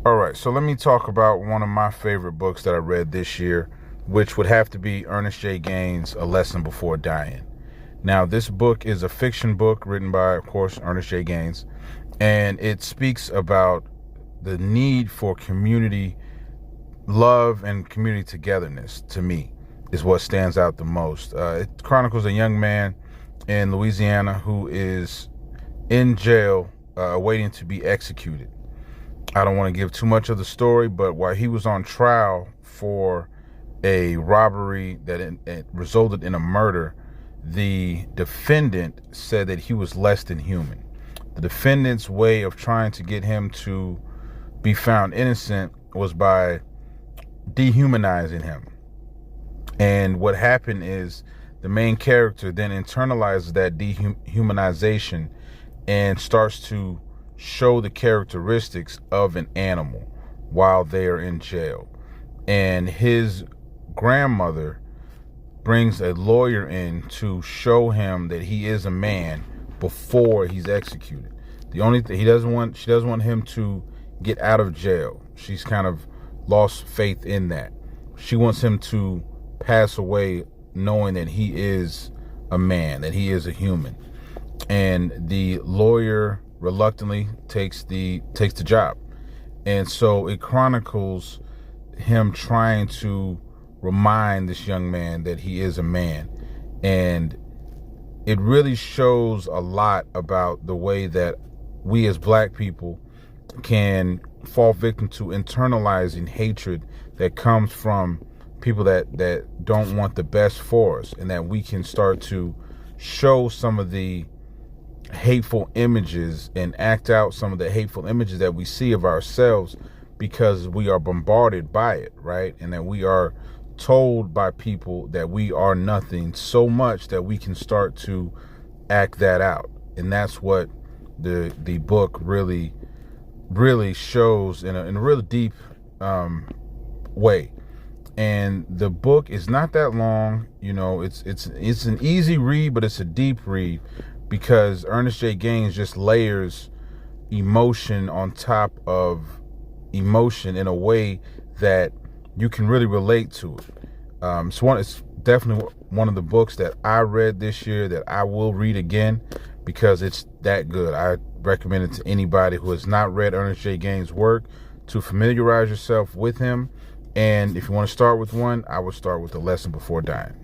All right, so let me talk about one of my favorite books that I read this year, which would have to be Ernest J. Gaines' A Lesson Before Dying. Now, this book is a fiction book written by, of course, Ernest J. Gaines, and it speaks about the need for community love and community togetherness, to me, is what stands out the most. It chronicles a young man in Louisiana who is in jail waiting to be executed. I don't want to give too much of the story, but while he was on trial for a robbery that it resulted in a murder, the defendant said that he was less than human. The defendant's way of trying to get him to be found innocent was by dehumanizing him. And what happened is the main character then internalizes that dehumanization and starts to show the characteristics of an animal while they are in jail. And his grandmother brings a lawyer in to show him that he is a man before he's executed. The only thing she doesn't want him to get out of jail. She's kind of lost faith in that. She wants him to pass away knowing that he is a man, that he is a human. And the lawyer reluctantly takes the job. And so it chronicles him trying to remind this young man that he is a man. And it really shows a lot about the way that we as black people can fall victim to internalizing hatred that comes from people that don't want the best for us, and that we can start to show some of the hateful images and act out some of the hateful images that we see of ourselves because we are bombarded by it, right? And that we are told by people that we are nothing so much that we can start to act that out. And that's what the book really shows in a really deep way. And the book is not that long, you know. It's an easy read, but it's a deep read, because Ernest J. Gaines just layers emotion on top of emotion in a way that you can really relate to it. It's definitely one of the books that I read this year that I will read again because it's that good. I recommend it to anybody who has not read Ernest J. Gaines' work to familiarize yourself with him. And if you want to start with one, I would start with A Lesson Before Dying.